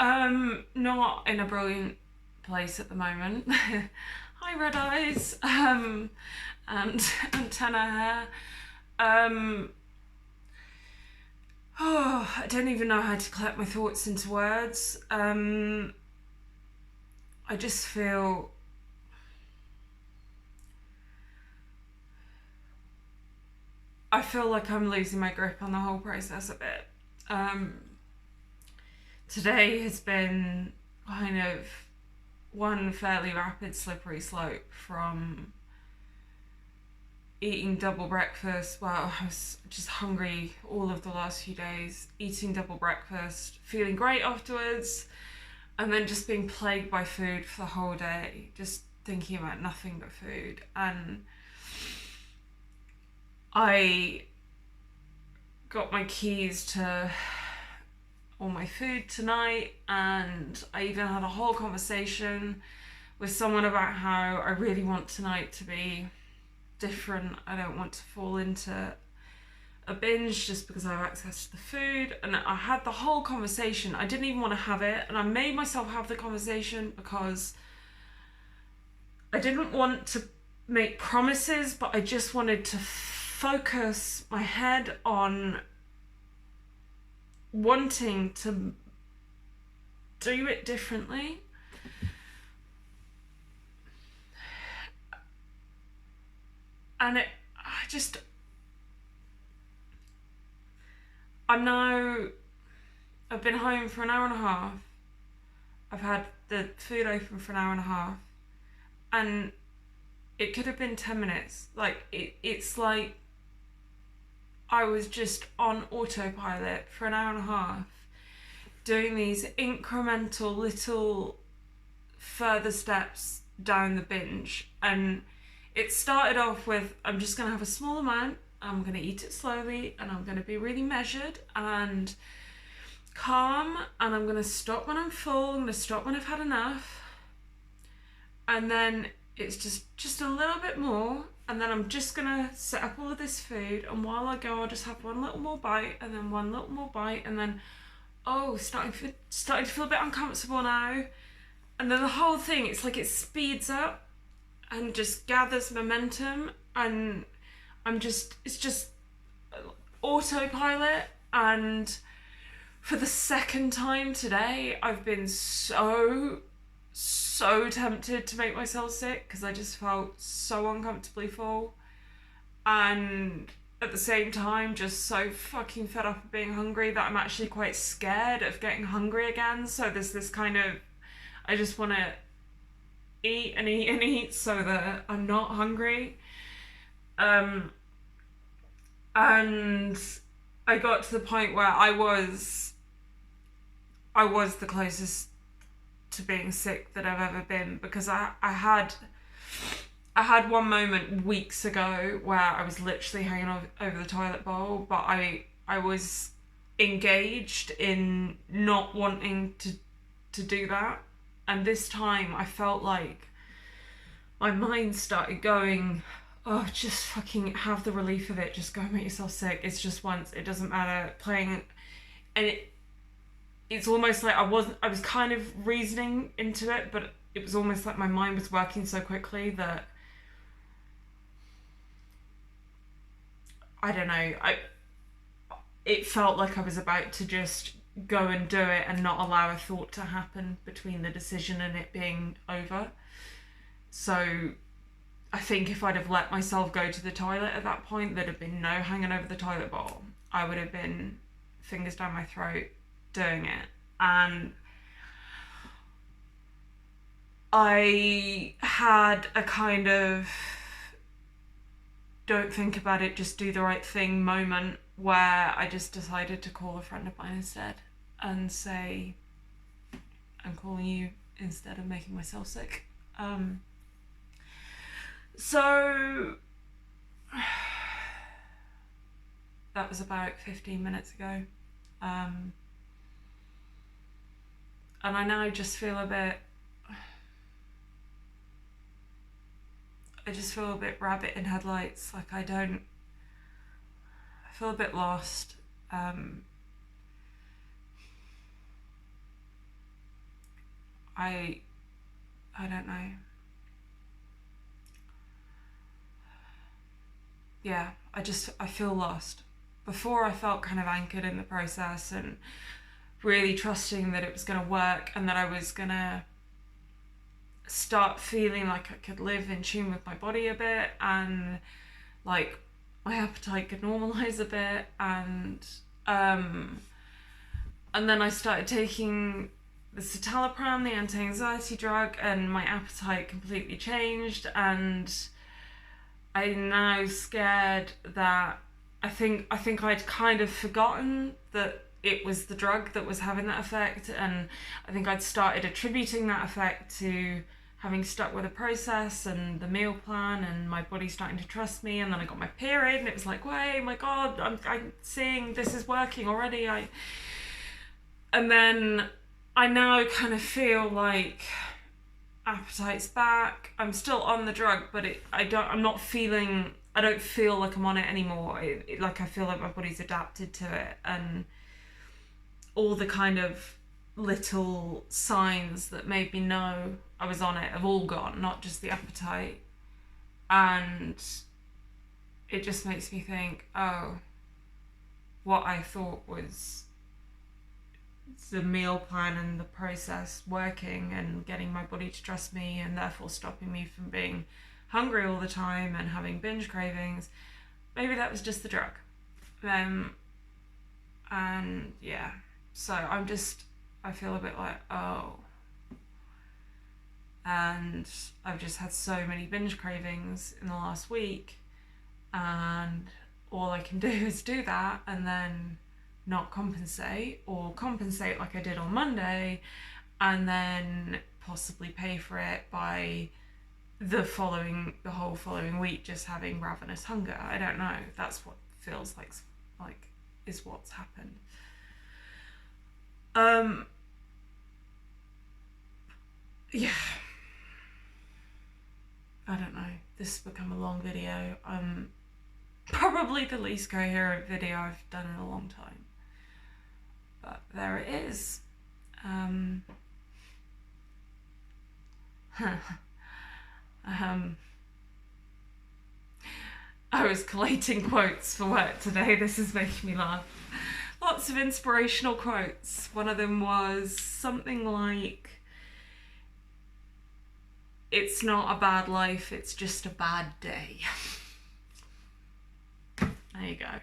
Not in a brilliant place at the moment. Hi, red eyes, and antenna hair. Um, I don't even know how to collect my thoughts into words. I just feel like I'm losing my grip on the whole process a bit. Today has been kind of one fairly rapid slippery slope from eating double breakfast. Well, I was just hungry all of the last few days, eating double breakfast, feeling great afterwards, and then just being plagued by food for the whole day, just thinking about nothing but food. And I got my keys to all my food tonight, and I even had a whole conversation with someone about how I really want tonight to be different. I don't want to fall into a binge just because I have access to the food. And I had the whole conversation. I didn't even want to have it, and I made myself have the conversation because I didn't want to make promises, but I just wanted to focus my head on wanting to do it differently. And I've been home for an hour and a half. I've had the food open for an hour and a half, and it could have been 10 minutes. It's like I was just on autopilot for an hour and a half, doing these incremental little further steps down the binge. And it started off with, I'm just going to have a small amount, I'm going to eat it slowly, and I'm going to be really measured and calm, and I'm going to stop when I'm full, I'm going to stop when I've had enough. And then it's just a little bit more, and then I'm just going to set up all of this food, and while I go, I'll just have one little more bite, and then one little more bite, and then, starting to feel a bit uncomfortable now. And then the whole thing, it's like it speeds up and just gathers momentum, and it's just autopilot. And for the second time today, I've been so tempted to make myself sick because I just felt so uncomfortably full, and at the same time just so fucking fed up of being hungry that I'm actually quite scared of getting hungry again. So there's this kind of, I just want to eat and eat and eat so that I'm not hungry. And I got to the point where I was the closest to being sick that I've ever been, because I had one moment weeks ago where I was literally hanging over the toilet bowl, but I was engaged in not wanting to do that. And this time I felt like my mind started going, oh, just fucking have the relief of it, just go make yourself sick, it's just once, it doesn't matter, playing. And it's almost like I was kind of reasoning into it, but it was almost like my mind was working so quickly that I don't know, it felt like I was about to just go and do it and not allow a thought to happen between the decision and it being over. So I think if I'd have let myself go to the toilet at that point, there'd have been no hanging over the toilet bowl. I would have been fingers down my throat doing it. And I had a kind of don't think about it, just do the right thing moment where I just decided to call a friend of mine instead and say, I'm calling you instead of making myself sick. So that was about 15 minutes ago. And I now just feel a bit rabbit in headlights. Like I feel a bit lost. I don't know. Yeah, I feel lost. Before I felt kind of anchored in the process and really trusting that it was going to work and that I was going to start feeling like I could live in tune with my body a bit, and like my appetite could normalize a bit, and then I started taking the citalopram, the anti-anxiety drug, and my appetite completely changed, and I'm now scared that I think I'd kind of forgotten that it was the drug that was having that effect, and I think I'd started attributing that effect to having stuck with a process and the meal plan and my body starting to trust me, and then I got my period and it was like, wait, my God, I'm seeing this is working already. And then I now kind of feel like appetite's back. I'm still on the drug, but I don't feel like I'm on it anymore. Like I feel like my body's adapted to it, and all the kind of little signs that made me know I was on it have all gone, not just the appetite. And it just makes me think, oh, what I thought was the meal plan and the process working and getting my body to trust me and therefore stopping me from being hungry all the time and having binge cravings, maybe that was just the drug. And yeah, so I feel a bit like, oh. And I've just had so many binge cravings in the last week, and all I can do is do that and then not compensate, or compensate like I did on Monday, and then possibly pay for it by the whole following week just having ravenous hunger. I don't know. That's what feels like is what's happened. Yeah. I don't know. This has become a long video. Probably the least coherent video I've done in a long time. But there it is. I was collating quotes for work today. This is making me laugh. Lots of inspirational quotes. One of them was something like, "It's not a bad life, it's just a bad day." There you go.